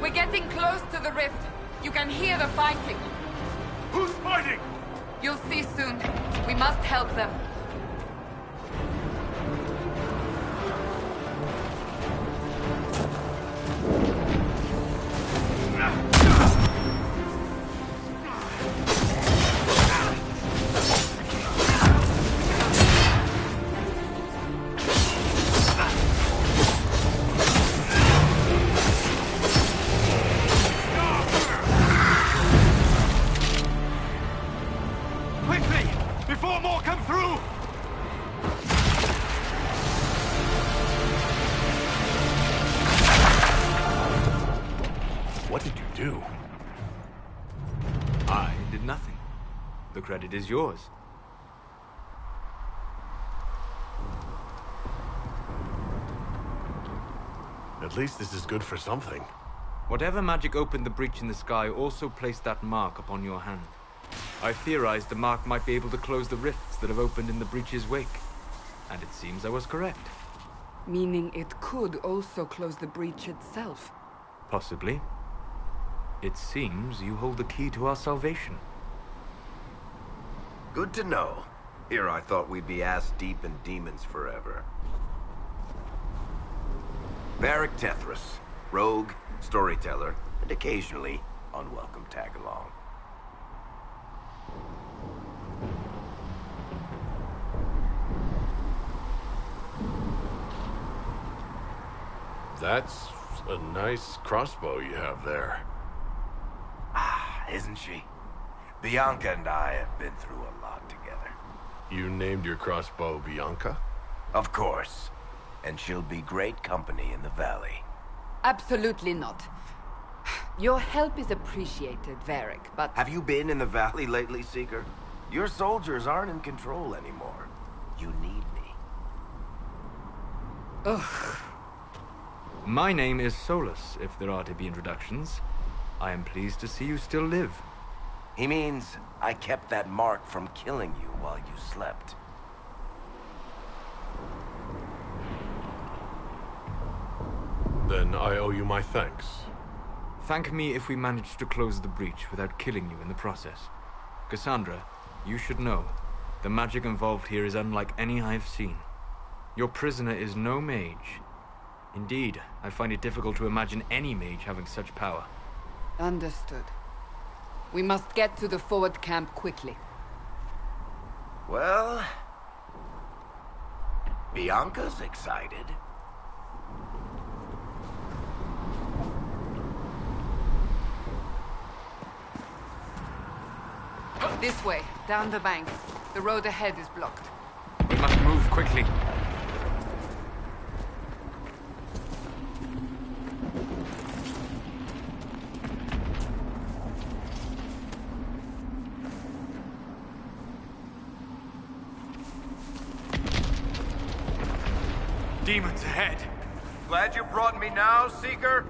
We're getting close to the rift. You can hear the fighting. Who's fighting? You'll see soon. We must help them. The credit is yours. At least this is good for something. Whatever magic opened the breach in the sky also placed that mark upon your hand. I theorized the mark might be able to close the rifts that have opened in the breach's wake. And it seems I was correct. Meaning it could also close the breach itself. Possibly. It seems you hold the key to our salvation. Good to know. Here I thought we'd be ass-deep in demons forever. Varric Tethras, rogue, storyteller, and occasionally unwelcome tag-along. That's a nice crossbow you have there. Ah, isn't she? Bianca and I have been through a lot together. You named your crossbow Bianca? Of course. And she'll be great company in the valley. Absolutely not. Your help is appreciated, Varric, but... Have you been in the valley lately, Seeker? Your soldiers aren't in control anymore. You need me. Ugh. My name is Solus, if there are to be introductions. I am pleased to see you still live. He means I kept that mark from killing you while you slept. Then I owe you my thanks. Thank me if we manage to close the breach without killing you in the process. Cassandra, you should know, the magic involved here is unlike any I've seen. Your prisoner is no mage. Indeed, I find it difficult to imagine any mage having such power. Understood. We must get to the forward camp quickly. Well... Bianca's excited. This way, down the bank. The road ahead is blocked. We must move quickly. Demons ahead. Glad you brought me now, Seeker?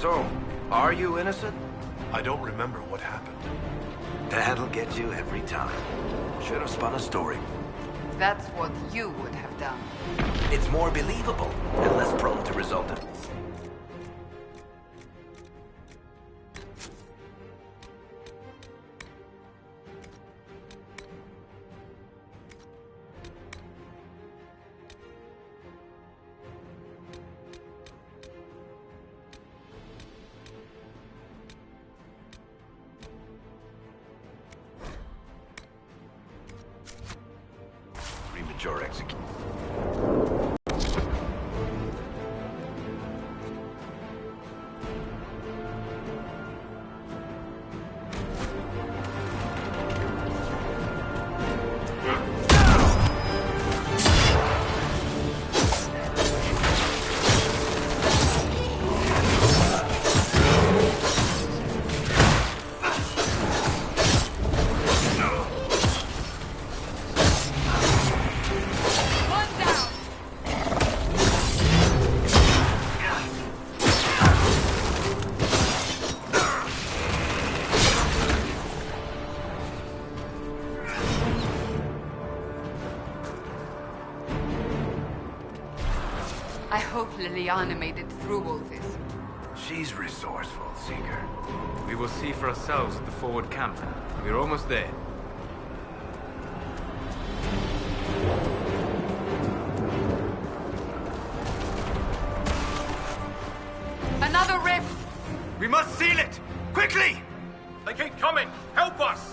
So, are you innocent? I don't remember what happened. That'll get you every time. Should have spun a story. That's what you would have done. It's more believable and less prone to result in... premature execution. I hope Liliana made it through all this. She's resourceful, Seeker. We will see for ourselves at the forward camp. We're almost there. Another rift! We must seal it! Quickly! They keep coming! Help us!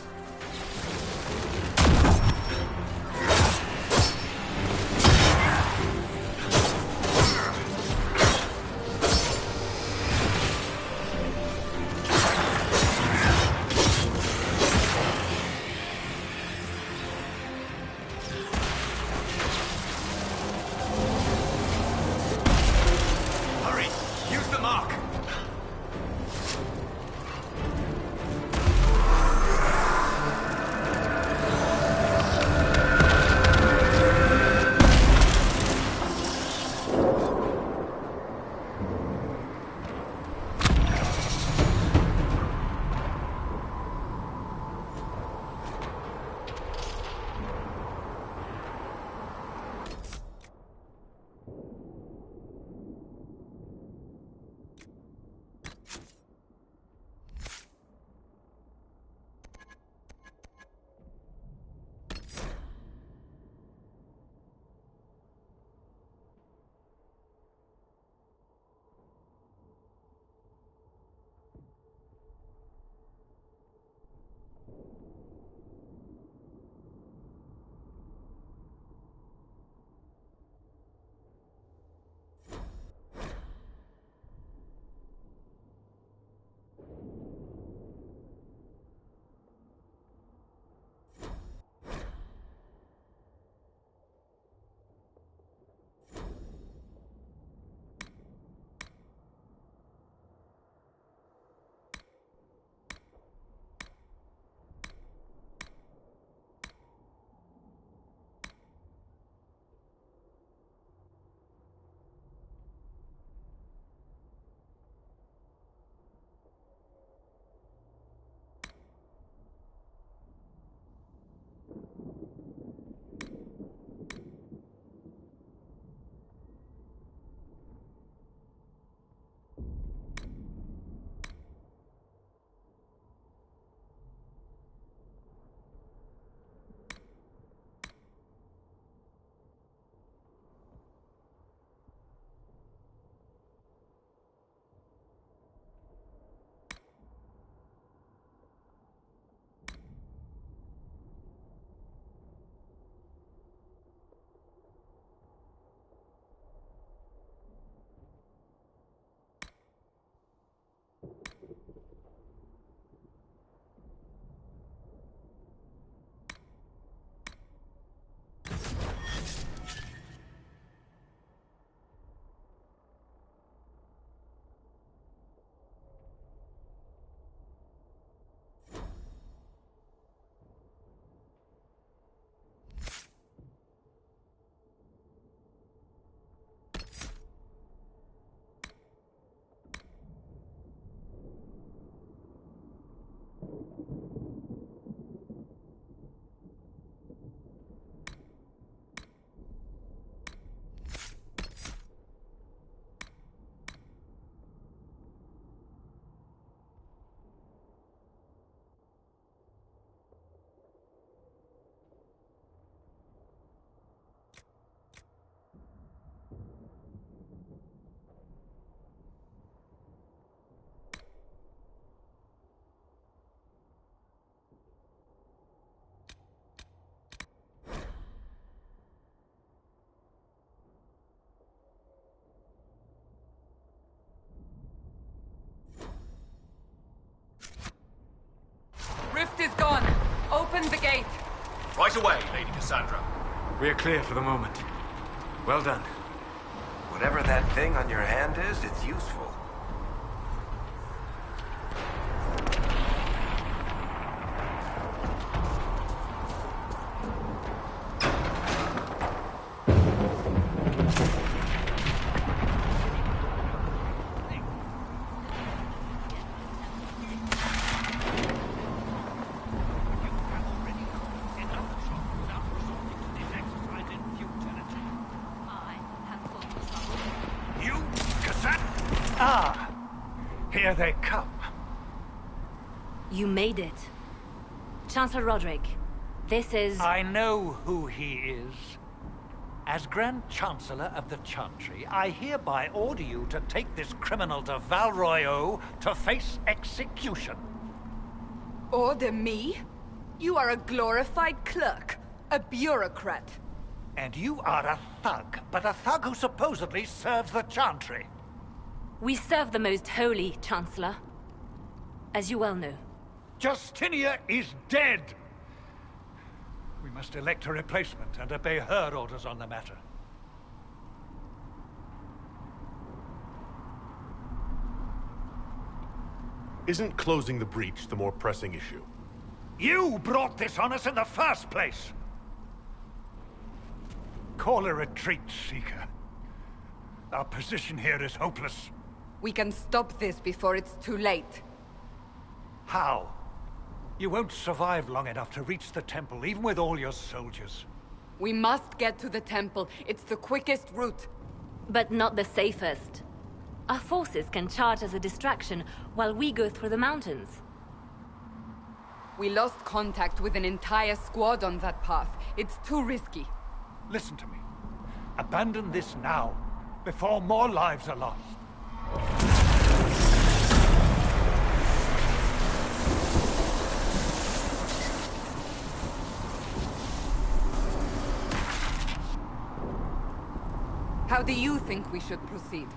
Hurry! Use the mark! Right away, Lady Cassandra. We are clear for the moment. Well done. Whatever that thing on your hand is, it's useful. Here they come. You made it. Chancellor Roderick, this is... I know who he is. As Grand Chancellor of the Chantry, I hereby order you to take this criminal to Val Royeaux to face execution. Order me? You are a glorified clerk, a bureaucrat. And you are a thug, but a thug who supposedly serves the Chantry. We serve the most holy, Chancellor. As you well know. Justinia is dead! We must elect a replacement and obey her orders on the matter. Isn't closing the breach the more pressing issue? You brought this on us in the first place! Call a retreat, Seeker. Our position here is hopeless. We can stop this before it's too late. How? You won't survive long enough to reach the temple, even with all your soldiers. We must get to the temple. It's the quickest route. But not the safest. Our forces can charge as a distraction while we go through the mountains. We lost contact with an entire squad on that path. It's too risky. Listen to me. Abandon this now, before more lives are lost. How do you think we should proceed?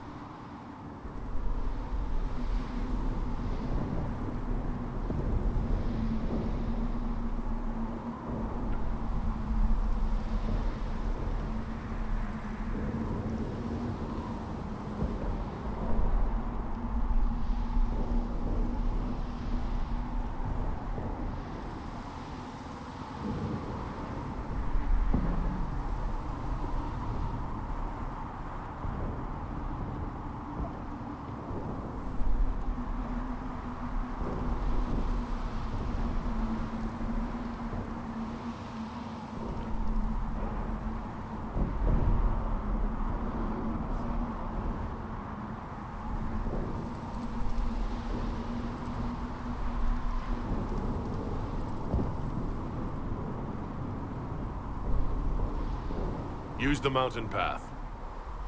Use the mountain path.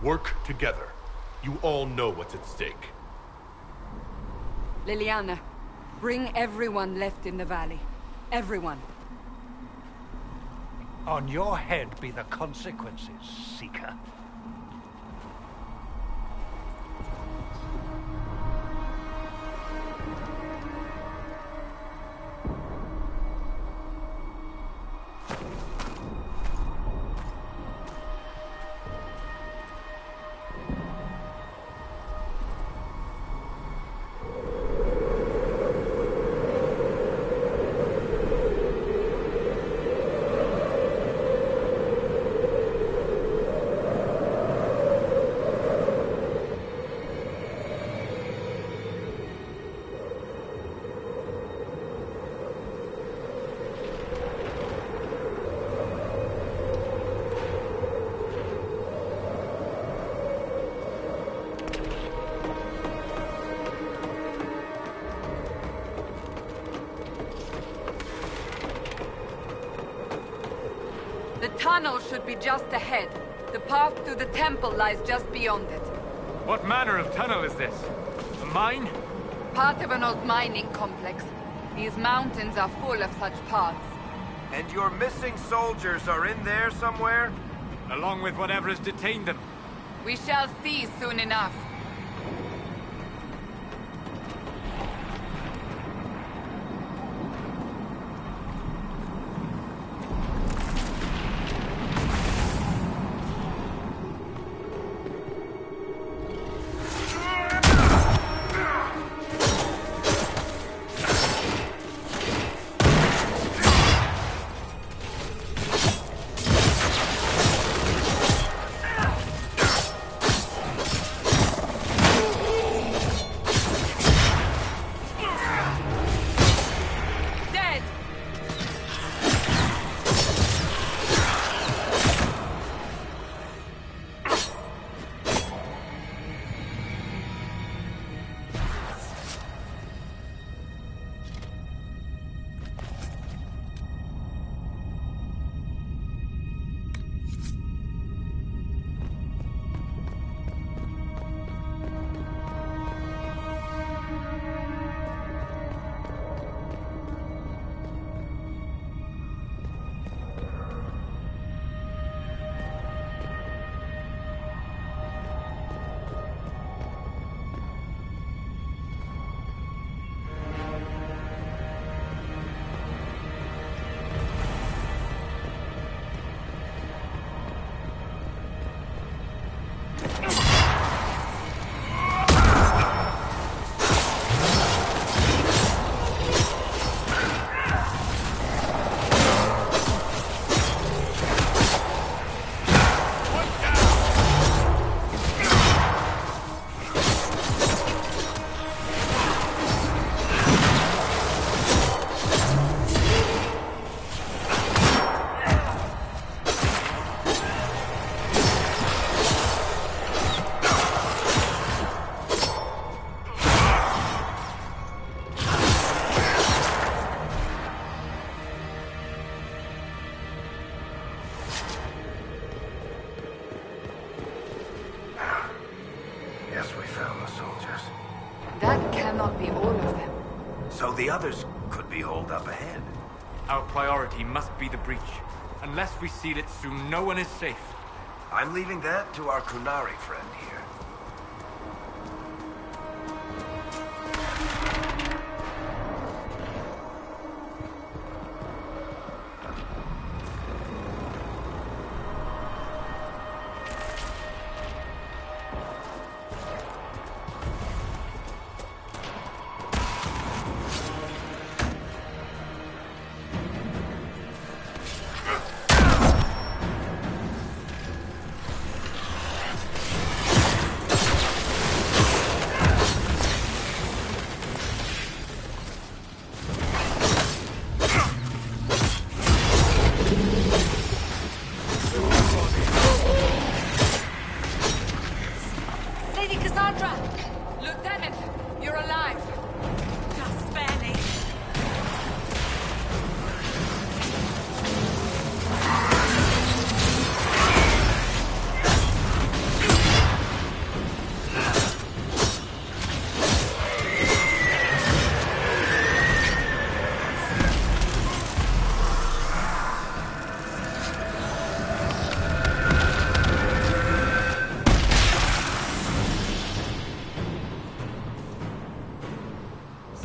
Work together. You all know what's at stake. Liliana, bring everyone left in the valley. Everyone. On your head be the consequences, Seeker. The tunnel should be just ahead. The path to the temple lies just beyond it. What manner of tunnel is this? A mine? Part of an old mining complex. These mountains are full of such paths. And your missing soldiers are in there somewhere? Along with whatever has detained them. We shall see soon enough. others could be holed up ahead. Our priority must be the breach. Unless we seal it soon, no one is safe. I'm leaving that to our Kunari friend here.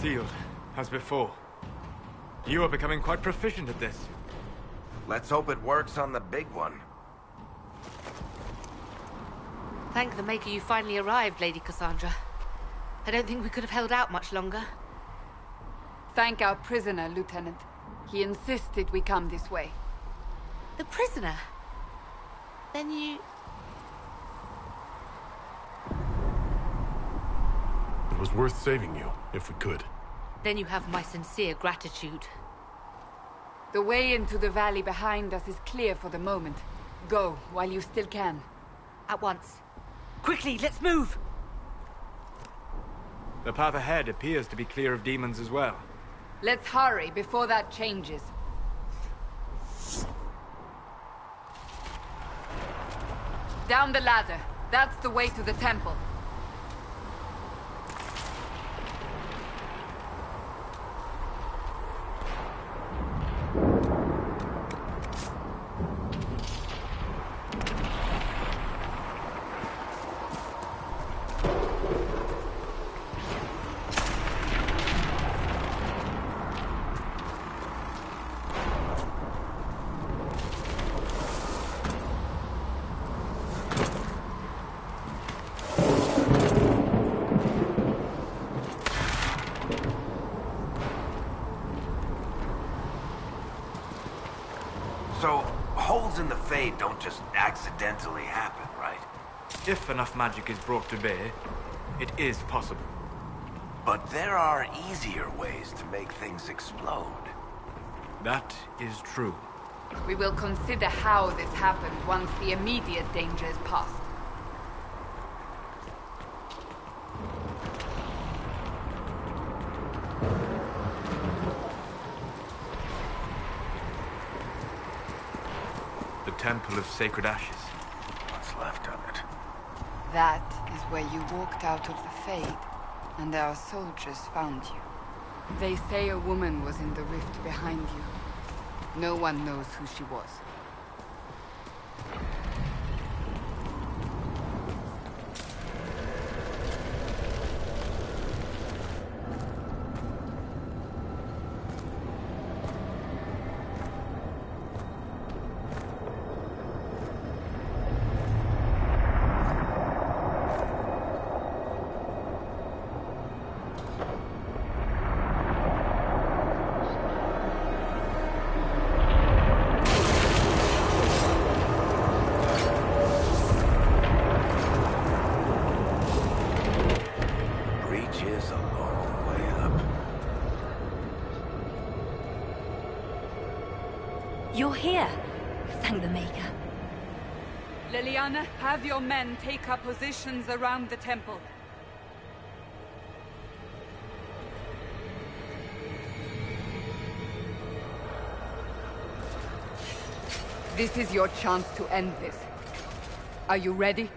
Sealed, as before. You are becoming quite proficient at this. Let's hope it works on the big one. Thank the Maker you finally arrived, Lady Cassandra. I don't think we could have held out much longer. Thank our prisoner, Lieutenant. He insisted we come this way. The prisoner? Then you... It was worth saving you, if we could. Then you have my sincere gratitude. The way into the valley behind us is clear for the moment. Go, while you still can. At once. Quickly, let's move! The path ahead appears to be clear of demons as well. Let's hurry before that changes. Down the ladder. That's the way to the temple. So, holes in the Fade don't just accidentally happen, right? If enough magic is brought to bear, it is possible. But there are easier ways to make things explode. That is true. We will consider how this happened once the immediate danger is past. The Temple of Sacred Ashes. What's left of it? That is where you walked out of the Fade, and our soldiers found you. They say a woman was in the rift behind you. No one knows who she was. You're here. Thank the Maker. Leliana, have your men take up positions around the temple. This is your chance to end this. Are you ready?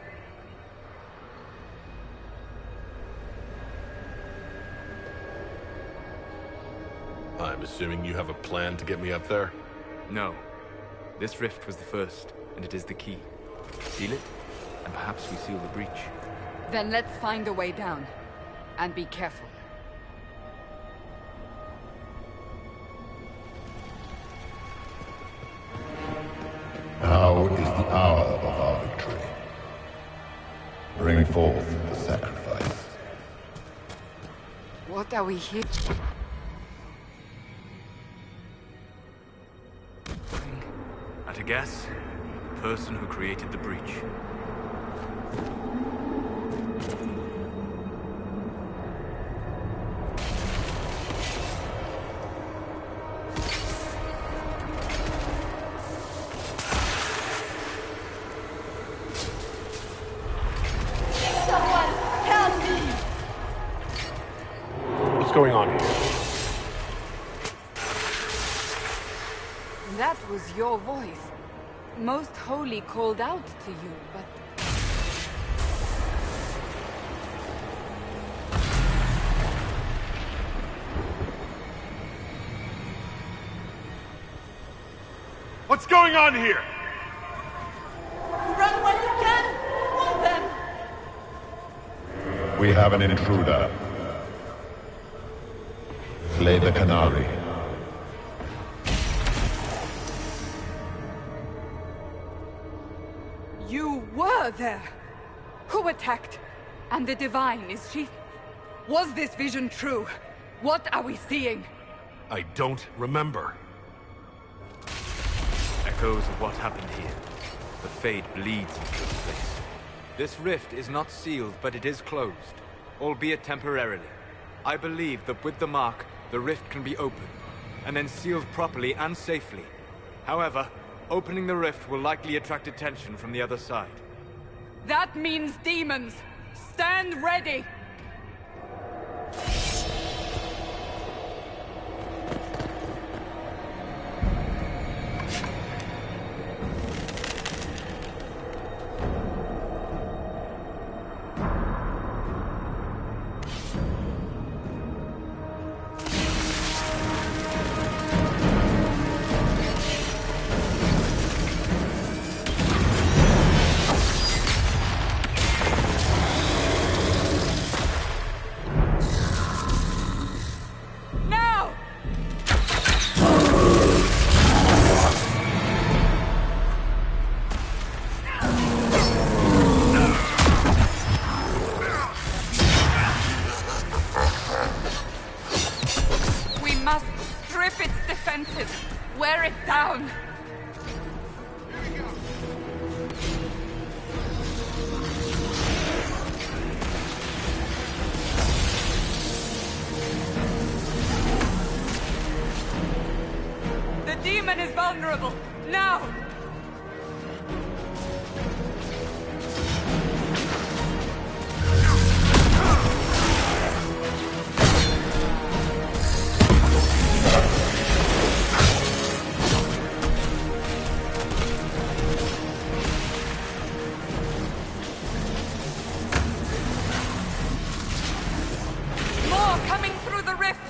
Assuming you have a plan to get me up there? No. This rift was the first, and it is the key. Seal it, and perhaps we seal the breach. Then let's find a way down. And be careful. Now is the hour of our victory. Bring forth the sacrifice. What are we here? At a guess, the person who created the breach. What's going on here? That was your voice. Most Holy called out to you, but... What's going on here? Run when you can! Want them! We have an intruder. Slay the Canary. You were there! Who attacked? And the Divine, is she... Was this vision true? What are we seeing? I don't remember. Echoes of what happened here. The Fade bleeds into this place. This rift is not sealed, but it is closed, albeit temporarily. I believe that with the mark, the rift can be opened, and then sealed properly and safely. However, opening the rift will likely attract attention from the other side. That means demons! Stand ready! Wear it down! The demon is vulnerable! Now! Coming through the rift!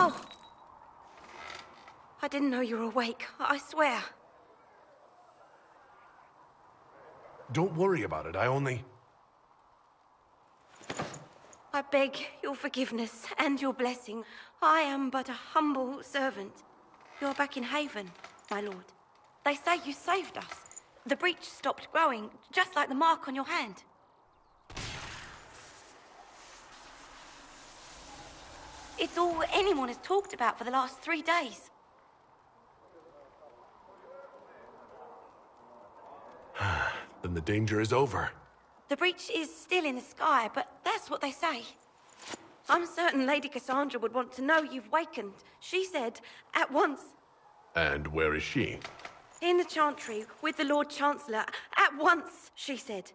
Oh! I didn't know you were awake, I swear. Don't worry about it, I only... I beg your forgiveness and your blessing. I am but a humble servant. You're back in Haven, my lord. They say you saved us. The breach stopped growing, just like the mark on your hand. It's all anyone has talked about for the last 3 days. Then the danger is over. The breach is still in the sky, but that's what they say. I'm certain Lady Cassandra would want to know you've wakened. She said, at once. And where is she? In the Chantry, with the Lord Chancellor. At once, she said.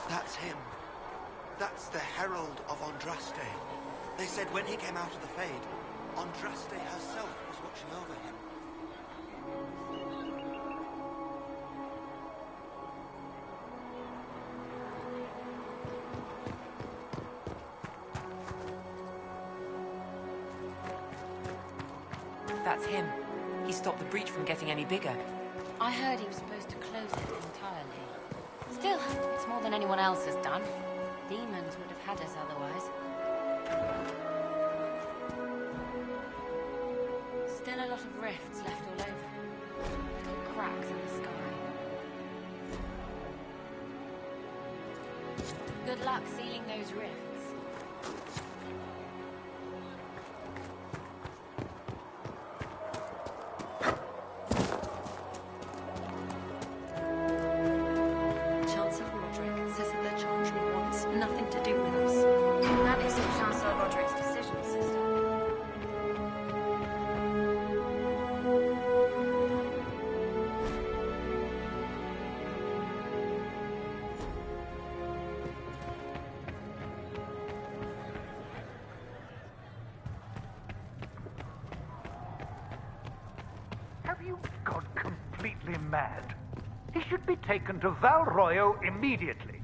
That's him. That's the Herald of Andraste. They said when he came out of the Fade, Andraste herself was watching over him. That's him. He stopped the breach from getting any bigger. I heard he was supposed to close it entirely. Still, it's more than anyone else has done. Demons would have had us otherwise. Still a lot of rifts left all over. Little cracks in the sky. Good luck sealing those rifts. Have you gone completely mad? He should be taken to Val Royo immediately,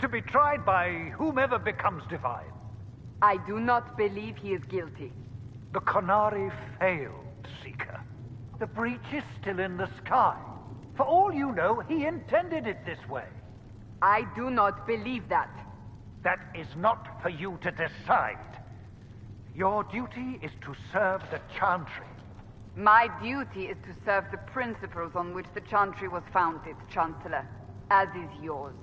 to be tried by whomever becomes divine. I do not believe he is guilty. The Conari failed, Seeker. The breach is still in the sky. For all you know, he intended it this way. I do not believe that. That is not for you to decide. Your duty is to serve the Chantry. My duty is to serve the principles on which the Chantry was founded, Chancellor, as is yours.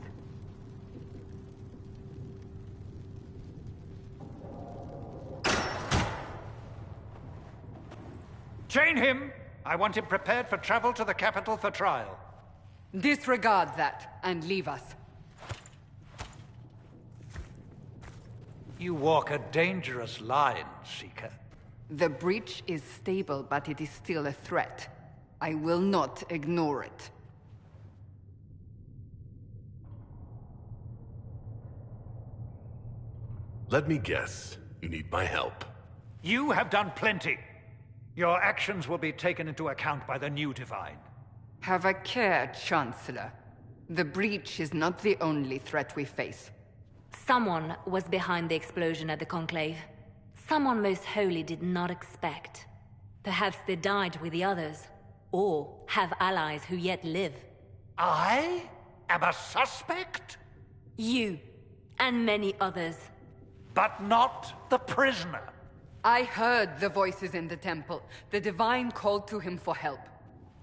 Chain him! I want him prepared for travel to the capital for trial. Disregard that, and leave us. You walk a dangerous line, Seeker. The breach is stable, but it is still a threat. I will not ignore it. Let me guess. You need my help. You have done plenty. Your actions will be taken into account by the new Divine. Have a care, Chancellor. The breach is not the only threat we face. Someone was behind the explosion at the Conclave. Someone Most Holy did not expect. Perhaps they died with the others, or have allies who yet live. I am a suspect? You, and many others. But not the prisoner. I heard the voices in the temple. The Divine called to him for help.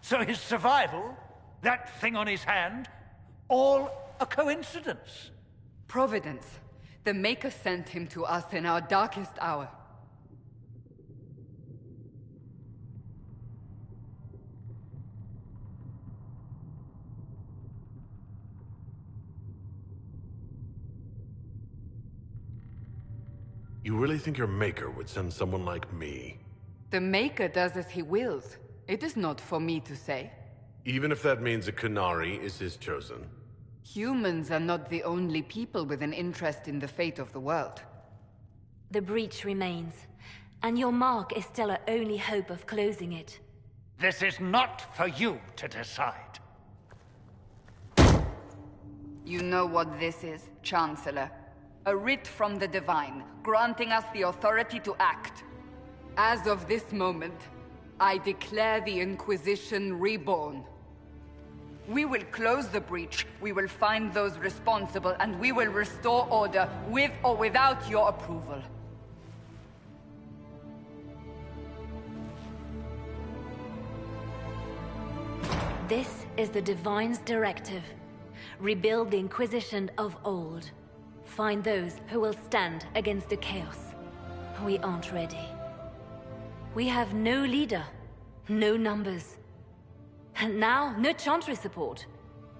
So his survival, that thing on his hand, all a coincidence? Providence. The Maker sent him to us in our darkest hour. You really think your Maker would send someone like me? The Maker does as he wills. It is not for me to say. Even if that means a Qunari is his chosen? Humans are not the only people with an interest in the fate of the world. The breach remains, and your mark is still our only hope of closing it. This is not for you to decide. You know what this is, Chancellor. A writ from the Divine, granting us the authority to act. As of this moment, I declare the Inquisition reborn. We will close the breach, we will find those responsible, and we will restore order, with or without your approval. This is the Divine's directive. Rebuild the Inquisition of old. Find those who will stand against the chaos. We aren't ready. We have no leader, no numbers. And now, no Chantry support.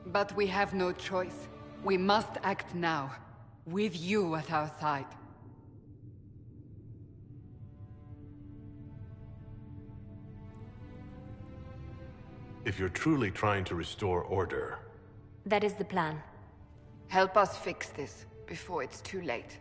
But we have no choice. We must act now, with you at our side. If you're truly trying to restore order... That is the plan. Help us fix this, before it's too late.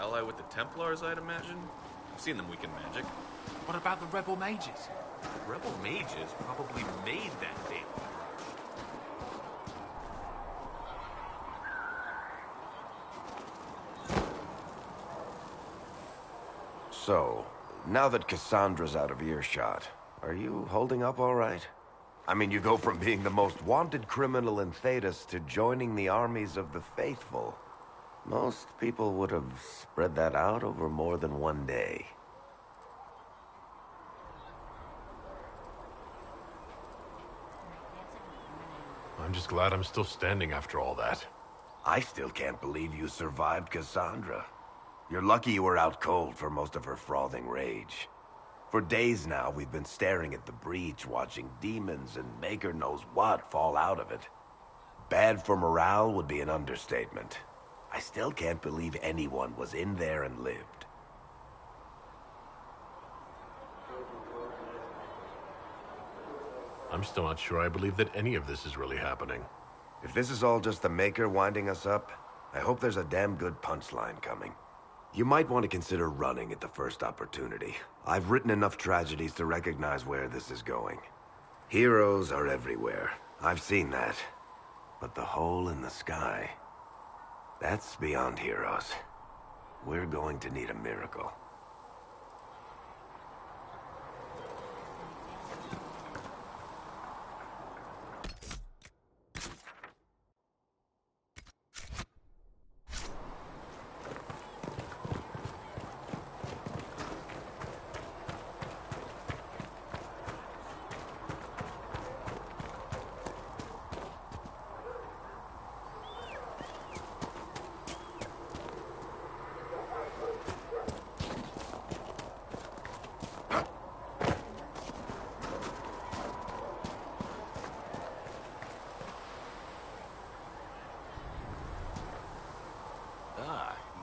ally with the Templars, I'd imagine. I've seen them weaken magic. What about the rebel mages? Rebel mages probably made that thing. So, now that Cassandra's out of earshot, are you holding up all right? I mean, you go from being the most wanted criminal in Thedas to joining the armies of the faithful. Most people would have spread that out over more than one day. I'm just glad I'm still standing after all that. I still can't believe you survived Cassandra. You're lucky you were out cold for most of her frothing rage. For days now, we've been staring at the breach, watching demons and Maker knows what fall out of it. Bad for morale would be an understatement. I still can't believe anyone was in there and lived. I'm still not sure I believe that any of this is really happening. If this is all just the Maker winding us up, I hope there's a damn good punchline coming. You might want to consider running at the first opportunity. I've written enough tragedies to recognize where this is going. Heroes are everywhere. I've seen that. But the hole in the sky, that's beyond heroes. We're going to need a miracle.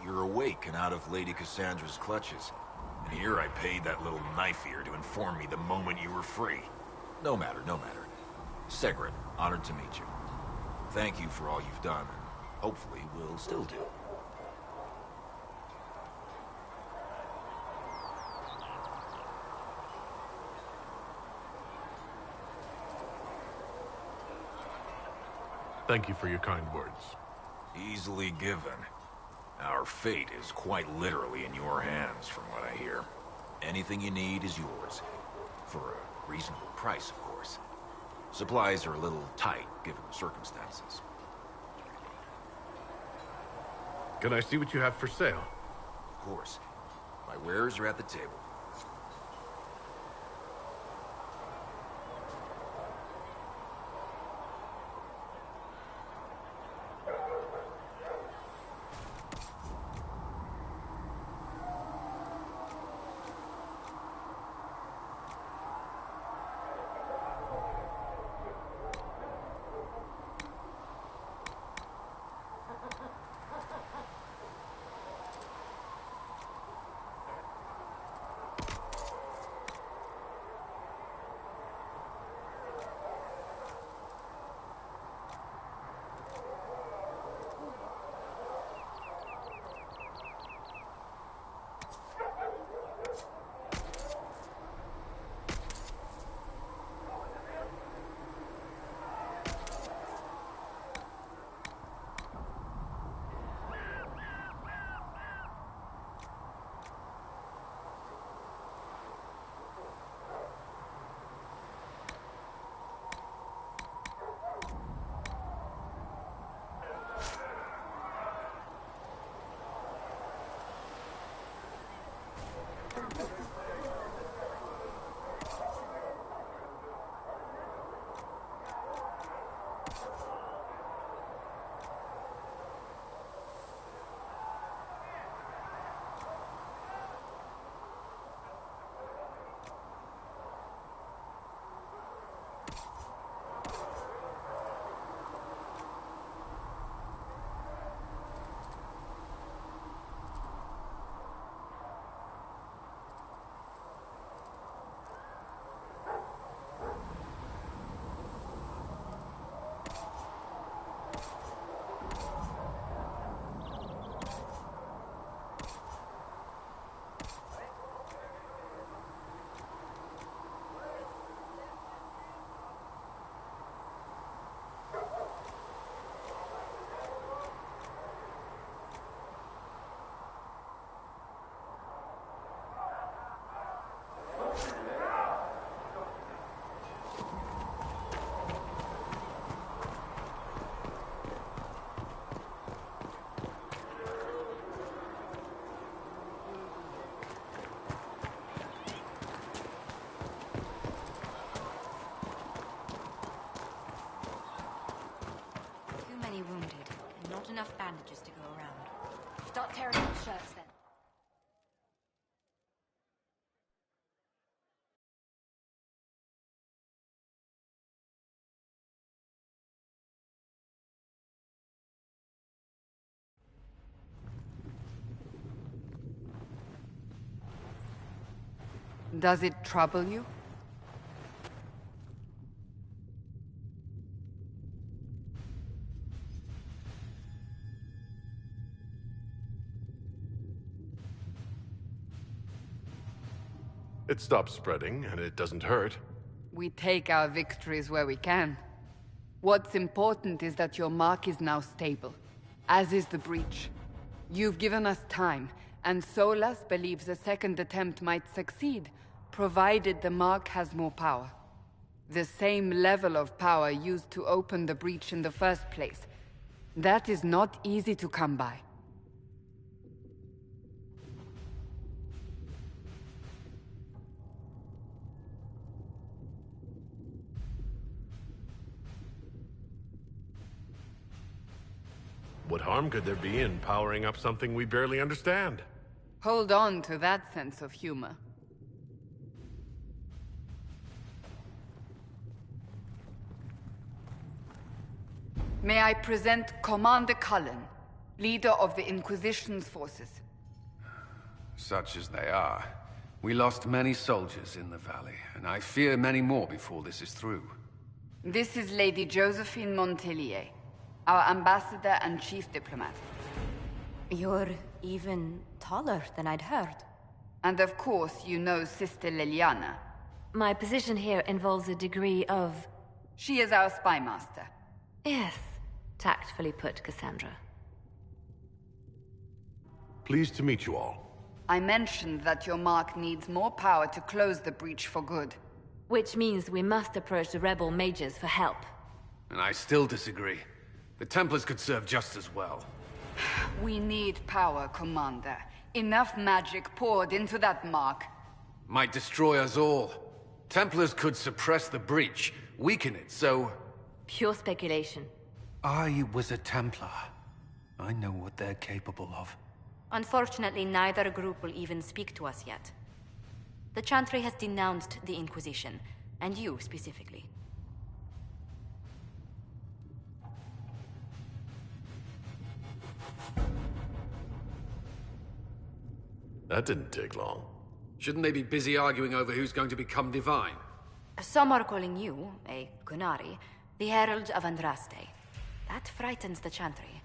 You're awake and out of Lady Cassandra's clutches. And here I paid that little knife-ear to inform me the moment you were free. No matter, no matter. Segret, honored to meet you. Thank you for all you've done, and hopefully will still do. Thank you for your kind words. Easily given. Our fate is quite literally in your hands, from what I hear. Anything you need is yours. For a reasonable price, of course. Supplies are a little tight, given the circumstances. Can I see what you have for sale? Of course. My wares are at the table. enough bandages to go around. Start tearing up shirts then. Does it trouble you? It stops spreading, and it doesn't hurt. We take our victories where we can. What's important is that your mark is now stable, as is the breach. You've given us time, and Solas believes a second attempt might succeed, provided the mark has more power. The same level of power used to open the breach in the first place. That is not easy to come by. What harm could there be in powering up something we barely understand? Hold on to that sense of humor. May I present Commander Cullen, leader of the Inquisition's forces. Such as they are. We lost many soldiers in the valley, and I fear many more before this is through. This is Lady Josephine Montelier, our ambassador and chief diplomat. You're even taller than I'd heard. And of course, you know Sister Liliana. My position here involves a degree of... She is our spy master. Yes, tactfully put, Cassandra. Pleased to meet you all. I mentioned that your mark needs more power to close the breach for good. Which means we must approach the rebel mages for help. And I still disagree. The Templars could serve just as well. We need power, Commander. Enough magic poured into that mark. Might destroy us all. Templars could suppress the breach, weaken it, so... Pure speculation. I was a Templar. I know what they're capable of. Unfortunately, neither group will even speak to us yet. The Chantry has denounced the Inquisition, and you specifically. That didn't take long. Shouldn't they be busy arguing over who's going to become divine? Some are calling you, a Kunari, the Herald of Andraste. That frightens the Chantry.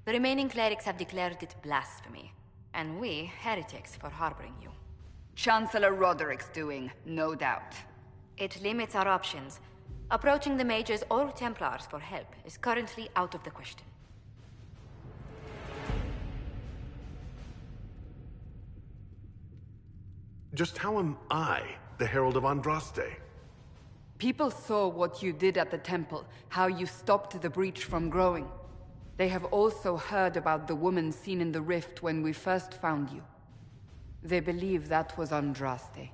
The remaining clerics have declared it blasphemy, and we, heretics, for harboring you. Chancellor Roderick's doing, no doubt. It limits our options. Approaching the mages or Templars for help is currently out of the question. Just how am I the Herald of Andraste? People saw what you did at the temple, how you stopped the breach from growing. They have also heard about the woman seen in the rift when we first found you. They believe that was Andraste.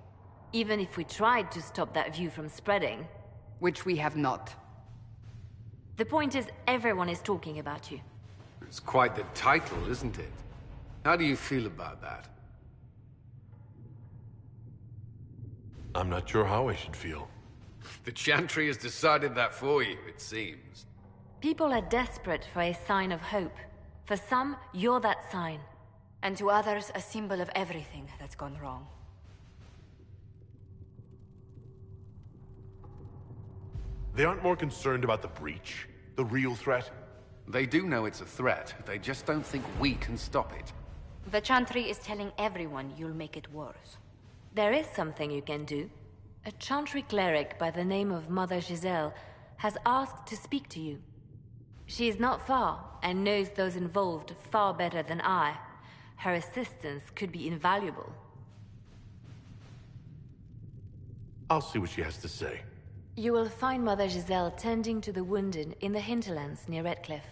Even if we tried to stop that view from spreading... Which we have not. The point is, everyone is talking about you. It's quite the title, isn't it? How do you feel about that? I'm not sure how I should feel. The Chantry has decided that for you, it seems. People are desperate for a sign of hope. For some, you're that sign. And to others, a symbol of everything that's gone wrong. They aren't more concerned about the breach, the real threat? They do know it's a threat. They just don't think we can stop it. The Chantry is telling everyone you'll make it worse. There is something you can do. A Chantry cleric by the name of Mother Giselle has asked to speak to you. She is not far, and knows those involved far better than I. Her assistance could be invaluable. I'll see what she has to say. You will find Mother Giselle tending to the wounded in the hinterlands near Redcliffe.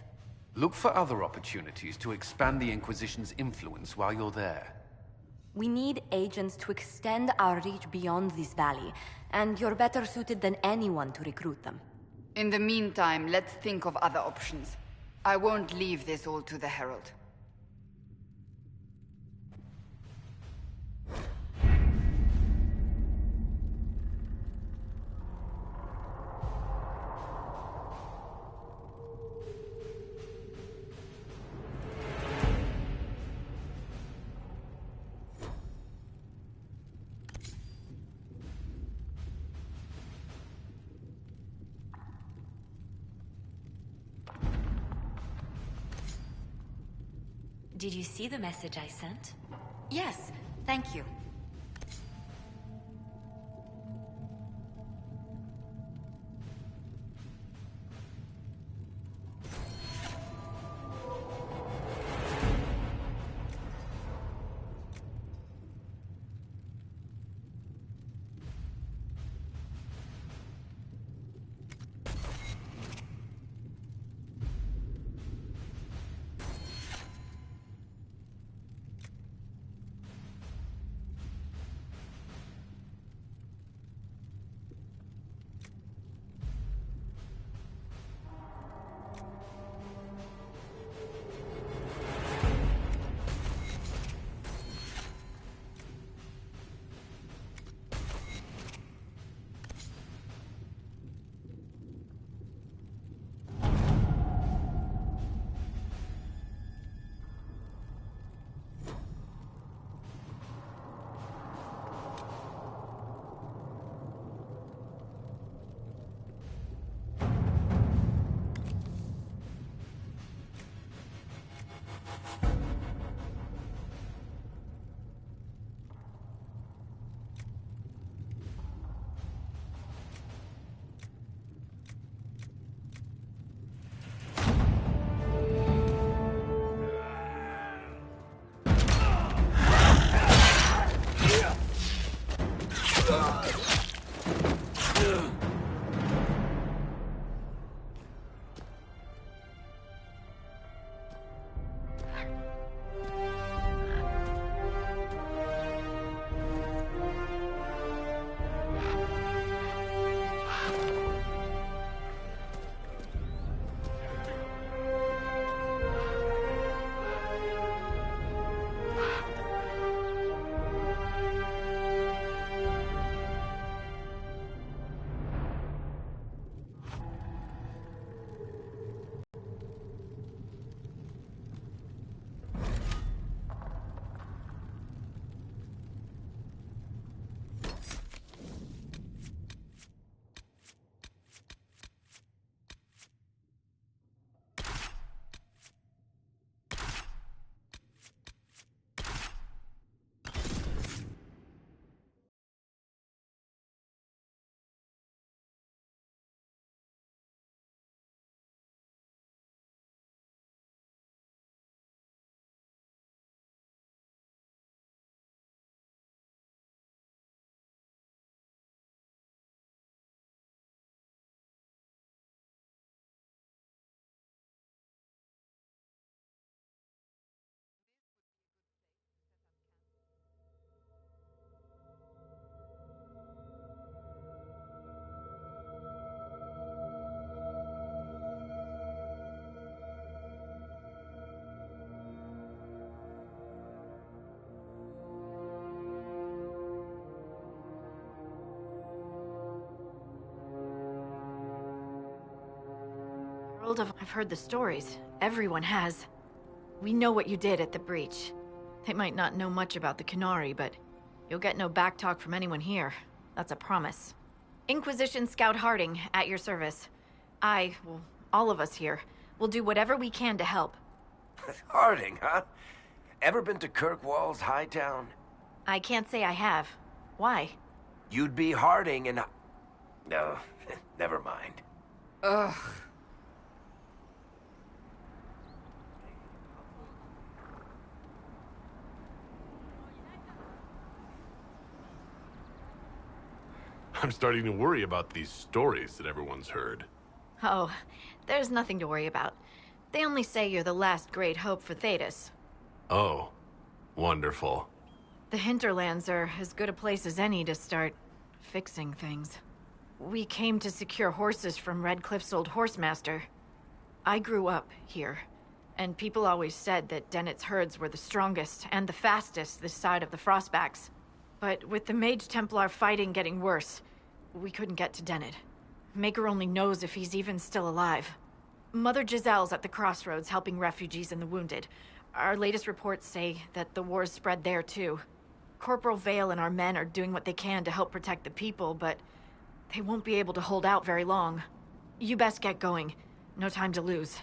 Look for other opportunities to expand the Inquisition's influence while you're there. We need agents to extend our reach beyond this valley, and you're better suited than anyone to recruit them. In the meantime, let's think of other options. I won't leave this all to the Herald. Did you see the message I sent? Yes, thank you. I've heard the stories. Everyone has. We know what you did at the breach. They might not know much about the Qunari, but you'll get no backtalk from anyone here. That's a promise. Inquisition Scout Harding, at your service. Well, all of us here, will do whatever we can to help. Harding, huh? Ever been to Kirkwall's Hightown? I can't say I have. Why? You'd be Harding and... No, never mind. Ugh. I'm starting to worry about these stories that everyone's heard. Oh, there's nothing to worry about. They only say you're the last great hope for Thedas. Oh, wonderful. The hinterlands are as good a place as any to start fixing things. We came to secure horses from Redcliffe's old horsemaster. I grew up here, and people always said that Dennett's herds were the strongest and the fastest this side of the Frostbacks. But with the Mage Templar fighting getting worse, we couldn't get to Dennett. Maker only knows if he's even still alive. Mother Giselle's at the crossroads helping refugees and the wounded. Our latest reports say that the war's spread there too. Corporal Vale and our men are doing what they can to help protect the people, but they won't be able to hold out very long. You best get going. No time to lose.